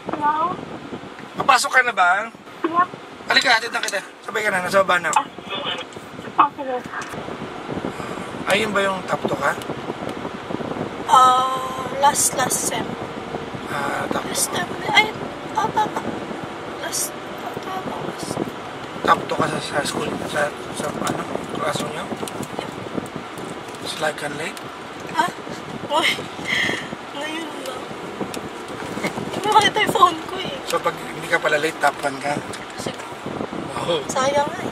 Hello? Papasok ka na ba? Yep. Halika, hatid na kita. Sabay ka na, nasa baba na ako. Okay. Ayun ba yung top 2 ka? Last sem. Top 2. Last sem. Ay, tama. Last. Top 2 ka sa school? Sa ano? Klaso nyo? Slag ka late? Ha? Uy, ngayon lang. Hindi makita yung phone ko eh. So pag hindi ka pala late, top 1 ka? Siguro. Wow. Sayang nga eh.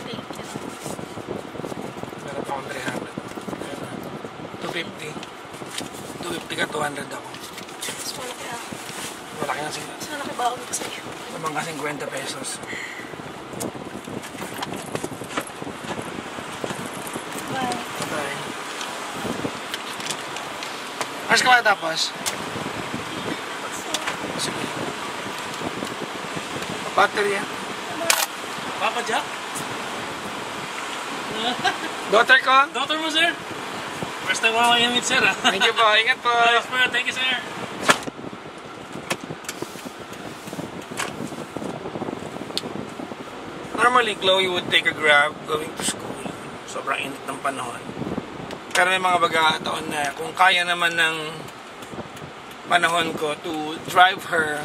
Thank you. Meron pa akong 300. 250. 250 ka, 200 ako. Mas malaki ako. Malaki na siya. Mas malaki baon ko sa'yo. Naman ka 50 pesos. Bye. Bye. Ayos ka ba tapos? Sige. Battery yan. Papa Jack? Daughter ko? Daughter mo, sir? First time ako kayo meet, sir, ha? Thank you po. Ingat po. Thanks, bro. Thank you, sir. Normally, Chloe would take a Grab going to school. Sobrang init ng panahon. Pero may mga pagkakataon na kung kaya naman ng panahon ko to drive her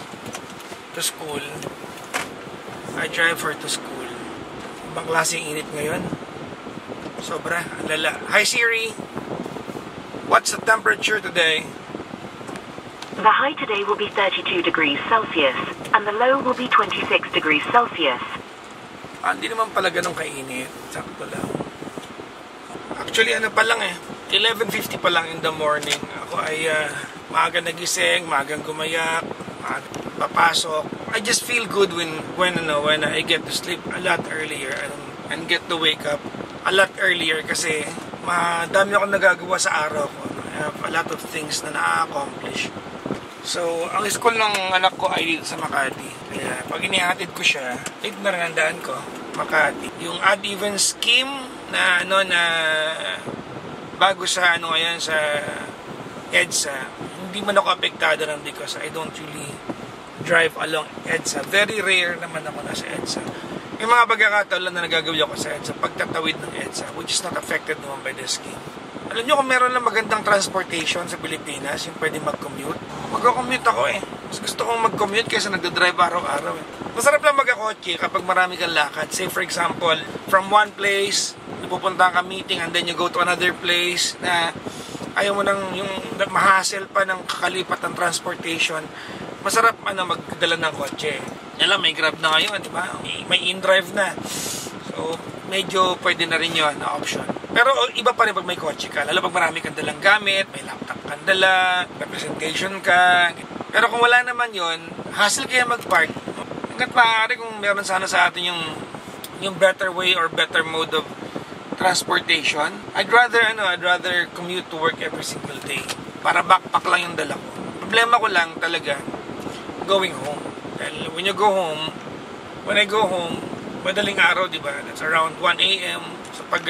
to school, I drive her to school. Ibang klaseng init ngayon. Sobra, ang lala. Hi Siri! What's the temperature today? The high today will be 32 degrees Celsius, and the low will be 26 degrees Celsius. Hindi naman pala ganun kainit. Sakto lang. Actually, ano pa lang eh. 11:50 pa lang in the morning. Ako ay maaga nagising, maagang gumayak, maaga papasok. I just feel good when I get to sleep a lot earlier and get to wake up a lot earlier kasi madami akong nagagawa sa araw ko. I have a lot of things na na-accomplish. So, ang school ng anak ko ay dito sa Makati. Kaya pag inihatid ko siya, dito na rin ang daan ko, Makati. Yung odd-even scheme na bago sa ngayon sa EDSA, hindi man ako apektado rin because I don't really drive along EDSA. Very rare naman ako nasa EDSA. Yung mga pagkakataon lang na nagagawin ako sa EDSA, pagtatawid ng EDSA, which is not affected naman by the scheme. Alam nyo kung meron lang magandang transportation sa Pilipinas, yung pwede mag-commute, mag-commute ako eh. Mas gusto kong mag-commute kaysa nagdadrive araw-araw eh. Masarap lang mag-kotse kapag marami kang lakad. Say for example, from one place, pupunta ka meeting and then you go to another place na ayaw mo nang yung mahassle pa ng kakalipat ng transportation. Masarap magdala ng kotse. Yan lang, may Grab na ngayon, di ba? May in-drive na. So, medyo pwede na rin yun na option. Pero iba pa rin pag may kotse ka. Lalo pag marami kang dalang gamit, may laptop kang dala, representation ka. Pero kung wala naman yon, hassle kaya mag-park. Hanggat maaari kung meron sana sa atin yung better way or better mode of transportation, I'd rather commute to work every single day. Para backpack lang yung dala ko. Problema ko lang talaga, going home. Dahil when I go home, madaling araw, di ba? That's around 1 a.m. So pag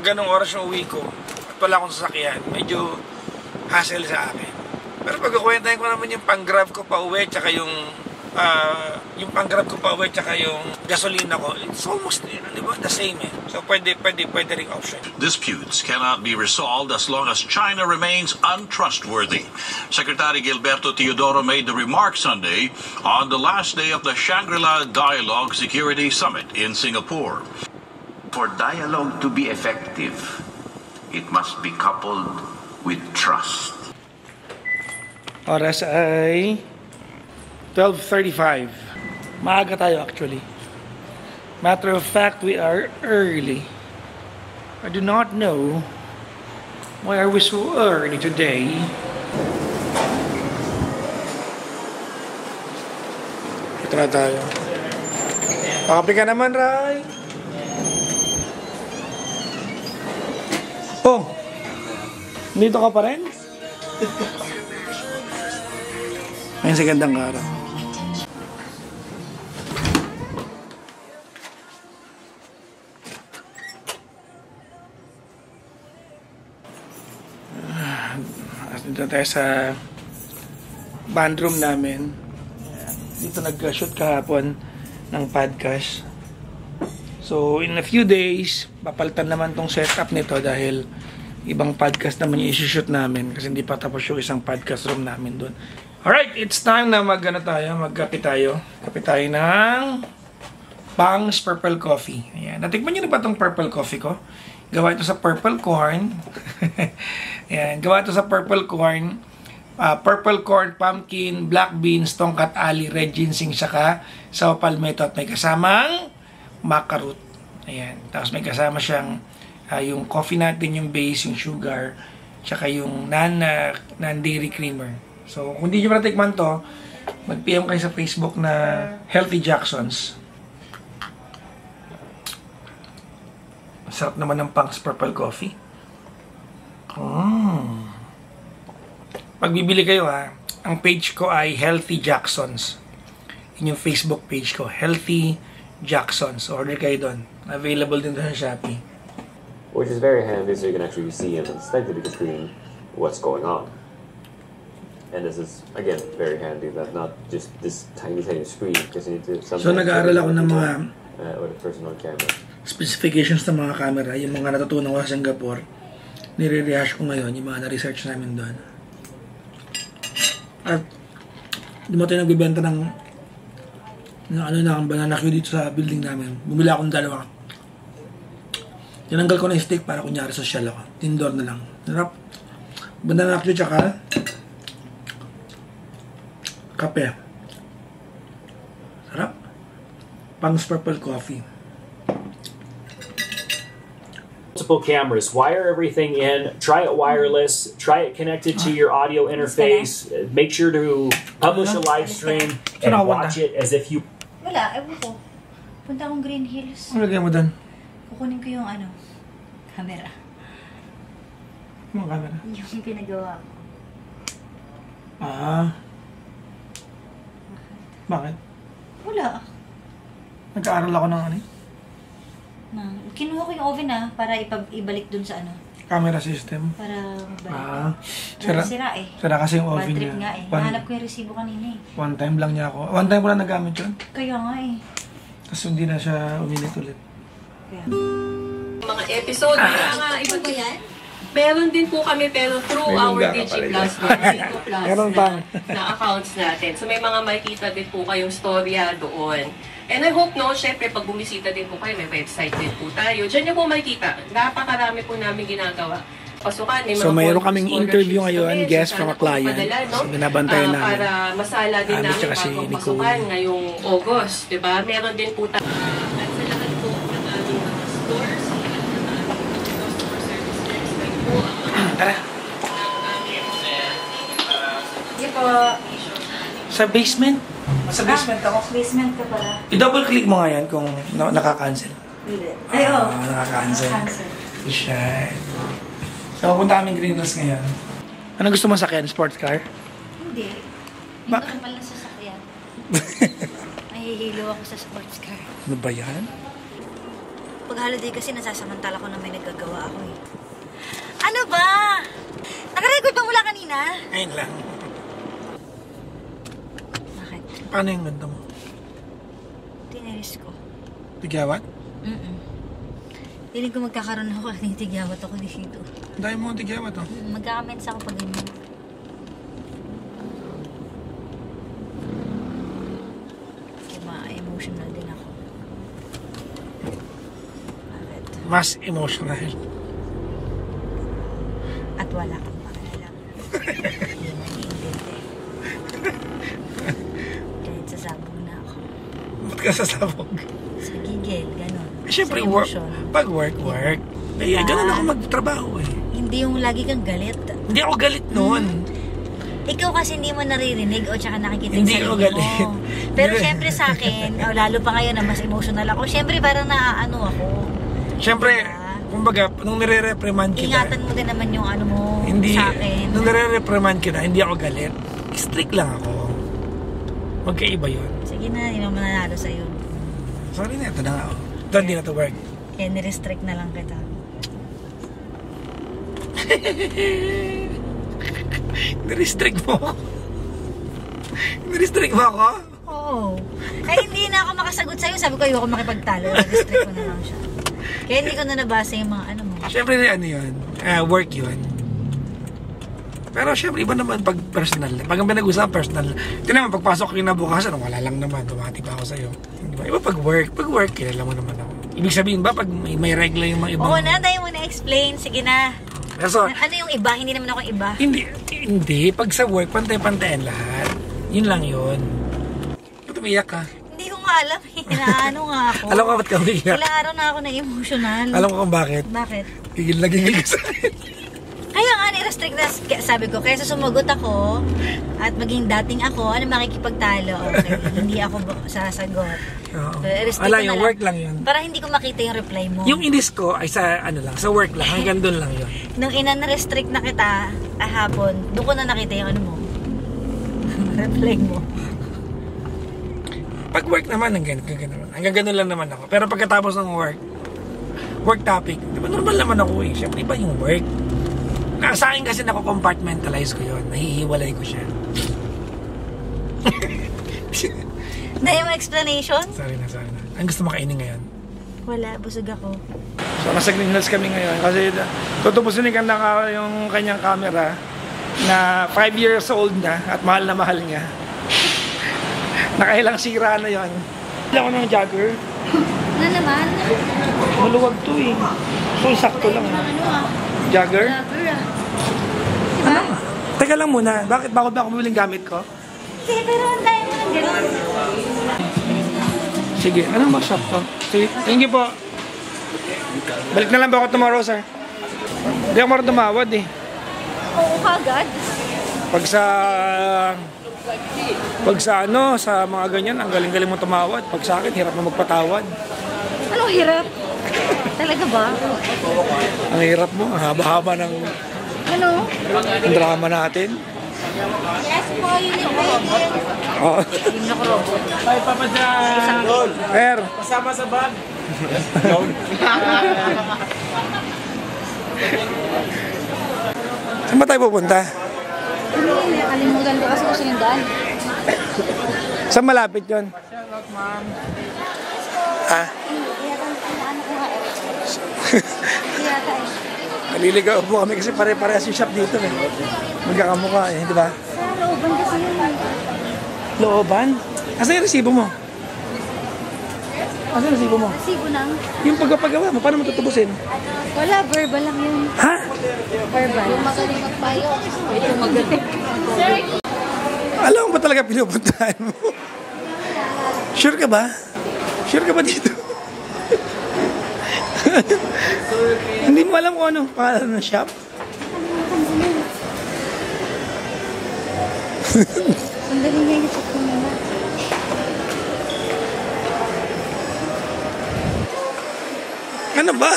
ganung oras yung uwi ko at wala akong sasakyan, medyo hassle sa akin. Pero pag kukwentahin ko naman yung pang-grab ko pa uwi tsaka yung pang-grab ko pa uwi tsaka yung gasolina ko, it's almost di ba? The same eh. So pwede ring option. Disputes cannot be resolved as long as China remains untrustworthy. Secretary Gilberto Teodoro made the remark Sunday on the last day of the Shangri-La Dialogue Security Summit in Singapore. For dialogue to be effective, it must be coupled with trust. Oras ay 12:35. Maaga tayo actually. Matter of fact, we are early. I do not know why are we so early today. Ito na tayo. Pakapi ka naman, Ray. Oh, dito ka pa rin? Ayun sa gandang araw. Dito tayo sa band room namin. Ayan. Dito nag-shoot kahapon ng podcast. So, in a few days, papalitan naman tong setup nito dahil ibang podcast naman yung isi-shoot namin kasi hindi pa tapos yung isang podcast room namin doon. Alright, it's time na magkape tayo. Kape tayo ng Pang's Purple Coffee. Ayan. Natikman nyo na ba itong purple coffee ko? Gawa ito sa purple corn. Ayan. Gawa ito sa purple corn. Purple corn, pumpkin, black beans, tongkat ali, red ginseng, saka sawa palmetto at may kasamang macaroon. Ayan. Tapos may kasama siyang yung coffee natin, yung base, yung sugar, saka yung non-dairy creamer. So, kung di nyo natikman to, mag-PM kayo sa Facebook na Healthy Jacksons. Sarap naman ng Pang's Purple Coffee. Pag bibili kayo ang page ko ay Healthy Jacksons. Yun yung Facebook page ko, Healthy Jacksons. Order kayo doon. Available din doon sa Shopee. Which is very handy, so you can actually see on the slightly bigger screen what's going on. And this is, again, very handy that not just this tiny screen, because you need to... So nag-aaral ako ng mga with a personal camera. Specifications ng mga camera, yung mga natutunan ko sa Singapore, nire-rehash ko ngayon, yung mga na-research namin doon. At di mo tayo nagbibenta ng banana Q dito sa building namin. Bumili akong dalawa. Tinanggal ko na yung stick para kunyari social ako. Indoor na lang. Sarap. Banana Q tsaka kape. Sarap. Pang's Purple Coffee. Multiple cameras, wire everything in, try it wireless, try it connected to your audio interface, make sure to publish a live stream and watch it as if you... Wala, ewan ko. Punta akong Green Hills. Ano lagyan mo doon? Kukunin ko yung camera. Yung camera? Yung pinagawa ko. Bakit? Wala. Nag-aaral ako ng Kinuha ko yung oven para ibalik dun sa camera system. Para mabalik. Sira eh. Sira kasi yung oven bad trip niya. Nga eh. Nahanap ko yung resibo kanina eh. One time lang niya ako. One time ko lang nagamit yun. Kaya nga eh. Tapos hindi na siya umilit ulit. Kaya. Mga episode. Iba ba yan? Meron din po kami pero through our DigiPlus na accounts natin. So may mga makikita din po kayong storya doon. And I hope, syempre, pag bumisita din po kayo, may website din po tayo. Diyan niyo po makikita. Napakarami po namin ginagawa. Pasukan, may mga mayroon kaming interview ngayon, guest from a client. So, binabantayan namin. Para masala din namin bagong pasukan ngayong August. Diba? Meron din po tayo. At sa lahat po ng aming mga stores, ng aming customer service expert po, Tara. Hindi po. Sa basement? Sa basement ako. Basement ka pala. I-double click mo nga yan kung nakaka-cancel. Hindi. Ay, nakaka-cancel. Shit. So, pupunta kaming Green Hills ngayon. Ano gusto mo sakyan? Sports car? Hindi. Bakit? Normal na sasakyan. Nahihilo ako sa sports car. Ano ba yan? Pag holiday kasi nasasamantala ko na may nagagawa ako eh. Ano ba? Nakarecord ba mula kanina? Ayun lang. Bakit? Paano yung ganda mo? Tiniris ko. Tigyawat? Piling ko magkakaroon ako ng tigyawat ako dito. Dahil mo ang tigyawat oh. Magka-comments ako pag ganyan. Kaya ma-emotional din ako. Bakit? Mas emotional. At wala kang pakialam. Hindi mo naiintindi. Kahit sasabog na ako. Ba't ka sasabog? Sa gigil, gano'n. Siyempre, pag work. Eh, ganun ako magtrabaho eh. Hindi yung lagi kang galit. Hindi ako galit noon. Ikaw kasi hindi mo naririnig o tsaka nakikita Hindi yung ako sarili galit. mo. Pero syempre sa akin, lalo pa ngayon na mas emotional ako, syempre parang naaano ako. Siyempre, kumbaga, nung nire-reprimand kita. Ingatan mo din naman yung ano mo sa akin. Nung nire-reprimand kita, hindi ako galit. Strict lang ako. Magkaiba yun. Sige na, hindi naman nanalo sa'yo. Sorry na, ito na nga. Ito, hindi na to work. Kaya nirestrict na lang kita. Nirestrict mo ako. Restrict mo ako? Oo. Kaya hindi na ako makasagot sa'yo. Sabi ko, ayoko makipagtalo. Restrict ko na lang siya. Kaya hindi ko na nabasa yung mga ano mo. Siyempre, ano yun? Work yun. Pero siyempre, iba naman pag personal. Pag ang pinag-usapan personal, ito naman, pagpasok ko kinabukasan, wala lang naman, tumati pa ako sa'yo. Iba pag work, kilala mo naman ako. Ibig sabihin ba, pag may regla yung mga ibang... Oo na, tayo mo na-explain. Sige na. So, ano yung iba? Hindi naman ako iba. Hindi. Pag sa work, pantay-pantayan lahat. Yun lang yun. Ba't umiyak ka? Hindi ko nga alam. Hinaano nga ako. Alam ko ba't ka umiyak? Ilang araw na ako na emotional. Alam ko kung bakit. Bakit? Gigil na gigil ka sa akin. Kaya nga ni-restrict na, sabi ko, kaysa sumagot ako at maging dating ako, ano makikipagtalo? Okay, hindi ako sasagot. So, wala yung work lang yun. Para hindi ko makita yung reply mo. Yung inis ko ay sa ano lang, sa work lang, hanggang doon lang yun. Nung ina-restrict na kita hapon, doon ko na nakita yung ano mo. Reply mo. Pag work naman, hanggang ganun lang naman ako. Pero pagkatapos ng work topic, diba normal naman ako eh. Siyempre iba yung work. Sa akin kasi nako-compartmentalize ko yun. Nahihiwalay ko siya. Dahil mo explanation? Sorry na. Ang gusto makainin ngayon? Wala, busog ako. So, nasa Green Hills kami ngayon. Kasi tutupusin yung kanyang camera na 5 years old na at mahal na mahal niya. Nakailang sira na yun. Hindi ako ng jogger. Na naman? Maluwag to eh. So, sakto lang. Jogger? Diba? Teka lang muna. Bakit ba ako bibiling gamit ko? Sige, pero antayin mo ng gano'n. Sige, anong shop to? Sige, thank you po. Balik na lang ba ako tomorrow, sir? Hindi ako marunong tumawad eh. Oo, kagad. Pag sa mga ganyan, ang galing-galing mo tumawad. Pag sa akin, hirap na magpatawad. Anong hirap? Talaga ba? Ang hirap mo, ang haba-haba ng drama natin. Yes po, unique. Oo. Ay, Papa Jack! Per! Kasama sa bag! Saan ba tayo pupunta? Kalimutan ko kasi gusto yung daan. Saan malapit yun? Ah? Naliligaw po kami kasi pare-parehas yung shop dito eh. Magkakamukha eh, di ba? Sa looban kasi yun. Looban? Asa yung resibo mo? Asa yung resibo mo? Resibo nang? Yung pagpapagawa mo, paano mo tutubusin? Wala, verbal lang yun. Ha? Verbal. Yung magaling magpayo. Ito magaling. Sir! Alam mo ba talaga pinupuntahan mo? Sure ka ba? Sure ka ba dito? Hindi mo alam kung ano pangalan ng shop? Sandali nga yung check ko muna. Ano ba?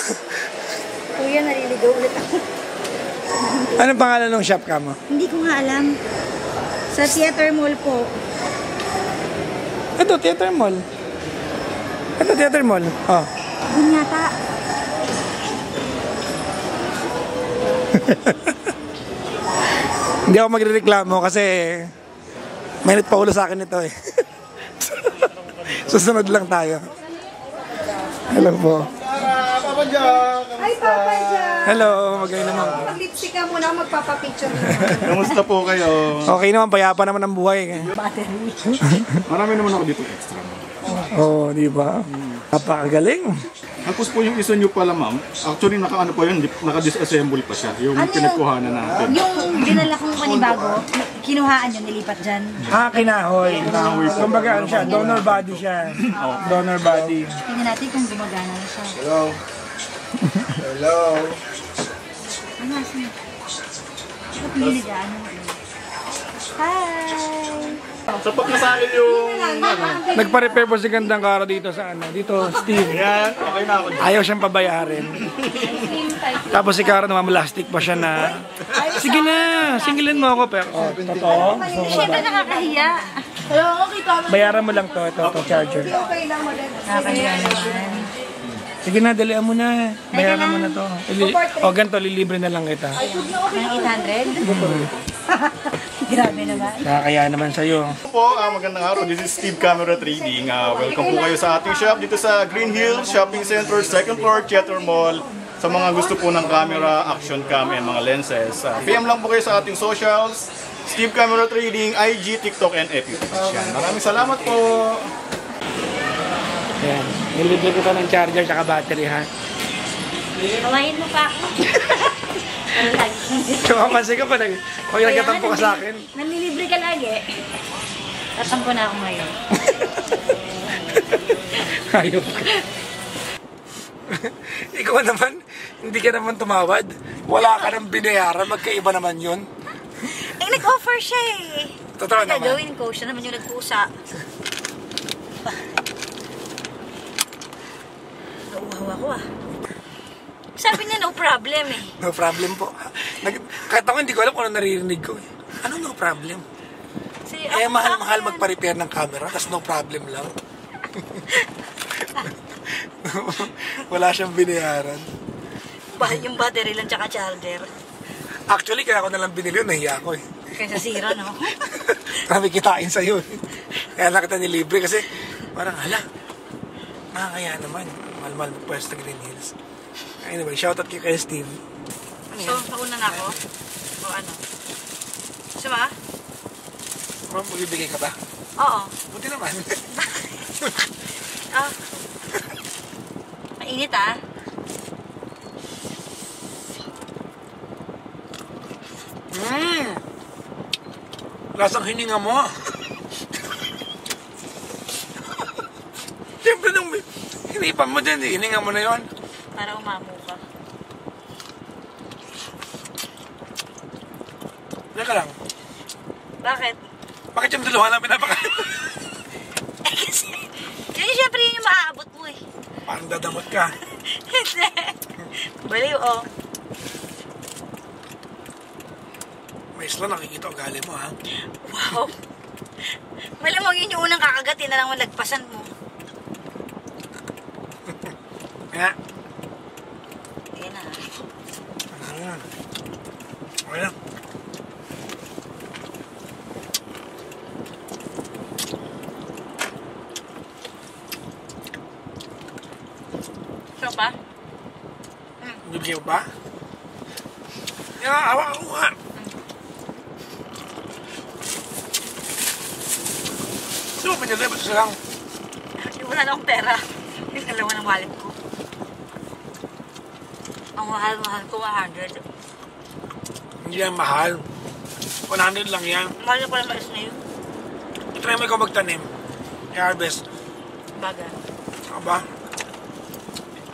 Kuya, naliligaw ulit ako. Anong pangalan ng shop ka mo? Hindi ko nga alam. Sa Theater Mall po. Ito, Theater Mall. Ito, Theater Mall. Oh. Doon yata. Hindi ako magrereklamo kasi mainit pa ulo sa akin ito eh. Susunod lang tayo. Hello po. Papa Jack! Ay, Papa Jack! Hello, magaling naman. Mag-lipstick ka muna, magpapapicture mo. Kamusta po kayo? Okay naman, payapa naman ang buhay. Battery. Marami naman ako dito extra. Oo, di ba? Napakagaling. Tapos po yung isa nyo pala, ma'am. Actually, naka-disassemble pa siya. Yung Ano pinagkuhanan natin. Yung dinala kong panibago, kinuhaan yun, nilipat dyan. Kinahoy. Kumbaga, ano siya, donor body siya. Donor body. Tingnan natin kung gumagana na siya. Hello? Hello? Ano, asin? Ito piniligaan mo. Hi! Sapat na sa akin yung... Nagpa-repair po si Gandang Kara dito sa ano. Dito, Steve. Yan, okay na ako. Ayaw siyang pabayarin. Tapos si Kara namamastic pa siya na, sige na, singilin mo ako. Pero, totoo. Siyempre nakakahiya. Hello, okay pa. Bayaran mo lang to, ito, charger. Okay lang mo din. Nakakahiya naman. Sige na, dalihan mo na. Bayaran mo na to. Ganito, lilibre na lang kita. Ng 800? Grabe naman. Nakakaya naman sa'yo. Po, magandang araw. This is Steve Camera Trading. Welcome po kayo sa ating shop dito sa Green Hills Shopping Center, 2nd floor, Theater Mall. Sa mga gusto po ng camera, action cam, and mga lenses. PM lang po kayo sa ating socials. Steve Camera Trading, IG, TikTok, and FB. Maraming salamat po. Ayan. Nilibre ko pa ng charger at battery, ha? Kawain mo pa ako. Ano lagi? Kapapansin ka pa, pag nagkatampo ka sa akin. Nanlilibre ka lagi. Tatampo na ako ngayon. Ayop ka. Ikaw naman, hindi ka naman tumawad. Wala ka nang binayaran, magkaiba naman yun. Eh, nag-offer siya eh. Totoo naman. Gagawin ko, siya naman yung nagpusa. Nauuhaw ako ah. Sabi niya no problem eh. No problem po. Kahit ako hindi ko alam kung ano naririnig ko eh. Ano no problem? Mahal-mahal magpa-repair ng camera, tas no problem lang. Wala siyang binayaran. Yung battery lang tsaka charger. Actually, kaya ako nalang binili yun, nahiya ako eh. Kaysa sira, no? Marami kitain sa'yo eh. Kaya nakita ni libre kasi parang hala. Nakakaya naman. Mahal-mahal magpwesto Green Hills. Anyway, shoutout kay Steve. So, nauna na ako? O ano? Gusto ba? Magbibigay ka ba? Oo. Buti naman. Ah. Mainit ah. Lasang hininga mo. Siyempre nung hinipan mo din, hininga mo na yon. Para umamo ka. Teka lang. Bakit? Bakit yung duluhan lang pinapakain? Kasi syempre yun yung maaabot mo eh. Parang dadamot ka. Hindi. Baliw oh. May isla nakikita ugali mo ha. Wow. Malamang yun yung unang kakagatin na lang malagpasan mo. Kaya. Ayan na. Ayan. Okay na. Sarap ba? Bibigyan mo ba? Awa ako nga. Sino mo pinili? Ba't silang? Wala na akong pera. Yung dalawa ng wallet ko. Ang mahal-mahal ko, 100. Hindi yan mahal. 100 lang yan. Mahal na pala mais na yun. I-try mo ikaw magtanim. I-harvest. Baga. Ako ba?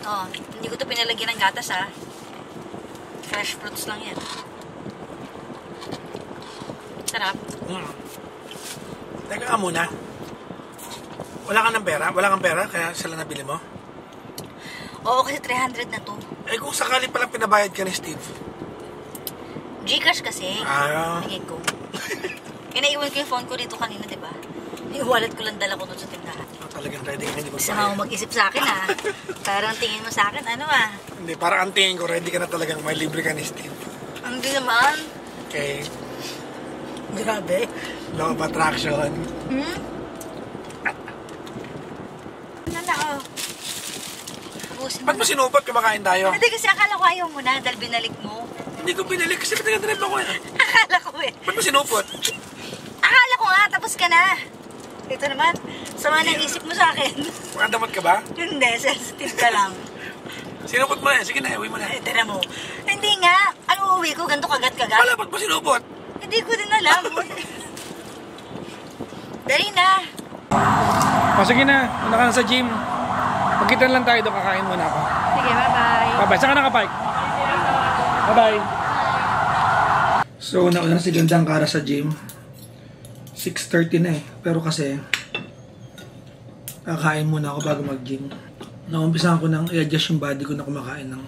Oo. Hindi ko ito pinalagyan ng gatas ha. Fresh fruits lang yan. Sarap. Teka ka muna. Wala ka ng pera? Wala kang pera? Kaya sila nabili mo? Oo, kasi 300 na to. Eh kung sakali palang pinabayad ka ni Steve. Gcash kasi. Bigay ko. Naiwan ko yung phone ko dito kanina, di ba? Yung wallet ko lang dala ko doon sa tindahan. Talagang ready ka na di magbayad. Sama mo mag-isip sa akin ha. Parang tingin mo sa akin, ano ah? Hindi, parang ang tingin ko, ready ka na talagang may libre ka ni Steve. Hindi naman. Okay. Grabe. Law of attraction. Nanda ko. Ba't mo sinupot kumakain tayo? Hindi kasi akala ko ayaw mo na dahil binalik mo. Hindi ko binalik kasi pinag-drive ako eh. Akala ko eh. Ba't mo sinupot? Akala ko nga, tapos ka na. Ito naman, sama ng isip mo sa akin. Makadamot ka ba? Hindi, sensitive ka lang. Sinupot mo na. Sige na, uwi mo na. Tira mo. Hindi nga. Ano uwi ko? Ganito kagat-kagat? Wala, ba't mo sinupot? Hindi ko din alam. Dali na. Sige na. Una ka na sa gym. Magkita lang tayo doon. Kakain muna ako. Sige, bye-bye. Bye-bye. Saan ka nakapark? Bye-bye. So, nauna si Gandang Kara sa gym. 6:30 na eh. Pero kasi, kakain muna ako bago mag-gym. Naumpisahan ko nang i-adjust yung body ko na kumakain ng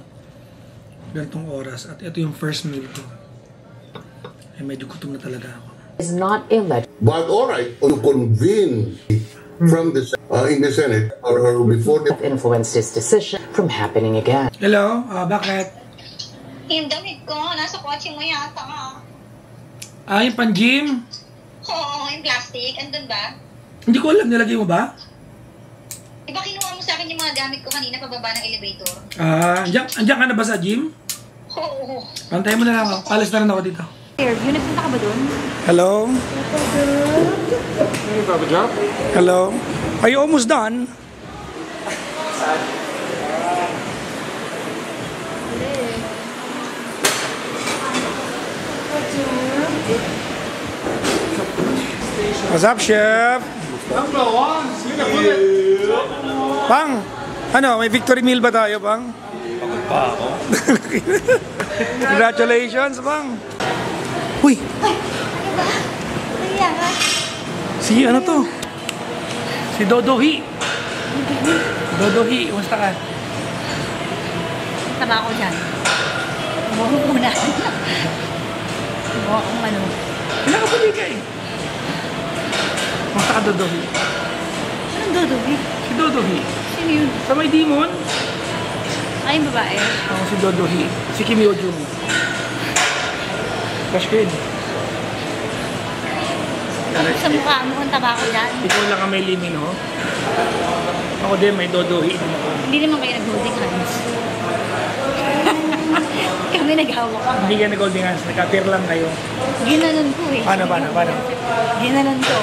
gantong oras. At ito yung first meal ko. Ay medyo gutom na talaga ako. Is not illegal. But all right, to convene from the in the Senate or before the influenced his decision from happening again. Hello? Bakit? Yung damit ko, nasa kotse mo yata. Ah, yung pan-gym? Oo, yung plastic. Andun ba? Hindi ko alam, nilagay mo ba? Diba kinuha mo sa akin yung mga gamit ko kanina pababa ng elevator? Ah, andiyan ka na ba sa gym? Oo. Pantayin mo na lang ako. Palis na rin ako dito. Fairview, nagpunta ka ba doon? Hello? Hello? Are you almost done? What's up, Chef? Pang, ano, may victory meal ba tayo, Pang? Pagod pa ako. Congratulations, Pang. Uy! Kaya ka? Si ano to? Si Dodohi. Dodohi, kumusta ka? Taba ako dyan. Buho ko na. Buho akong ano. Nakapuli ka eh. Kumusta ka, Dodohi? Anong Dodohi? Si Dodohi. Sino yun? Sa may demon? Ay, yung babae. Ako si Dodohi. Si Kim Yo-jung. Crush ko yun. Sa mukha mo kung taba ako dyan. Ikaw lang ang may limin, ho? Ako din, may Dodohi din ako. Hindi naman kayo nag-holding hands. Kami naghawak ka. Hindi ka nag-holding hands. Nagka-pair lang kayo. Ginanon ko eh. Paano? Ginanon ko.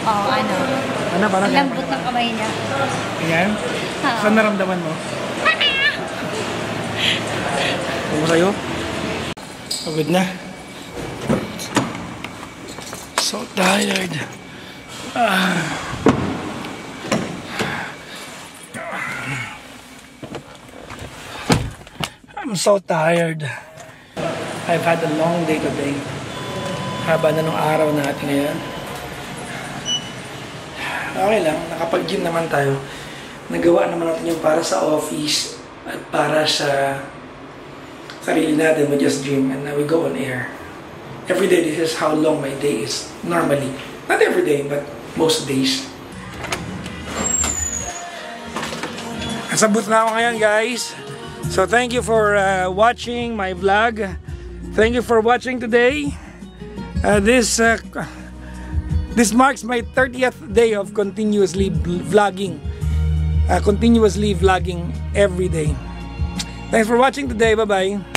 Oo, ano. Ano? Parang ang lambot ng kamay niya. Ayan? Oo. Saan naramdaman mo? Ano sa'yo? Pagod na. So tired. I'm so tired. I've had a long day today. Haba na nung araw natin ngayon. Okay lang, nakapag-gym naman tayo. Nagawa naman natin yung para sa office at para sa sarili natin. We just gym and now we go on air. Every day, this is how long my day is normally. Not every day, but most days. Nasa booth na ako ngayon, guys. So thank you for watching my vlog. Thank you for watching today. This marks my 30th day of continuously vlogging. Continuously vlogging every day. Thanks for watching today. Bye-bye.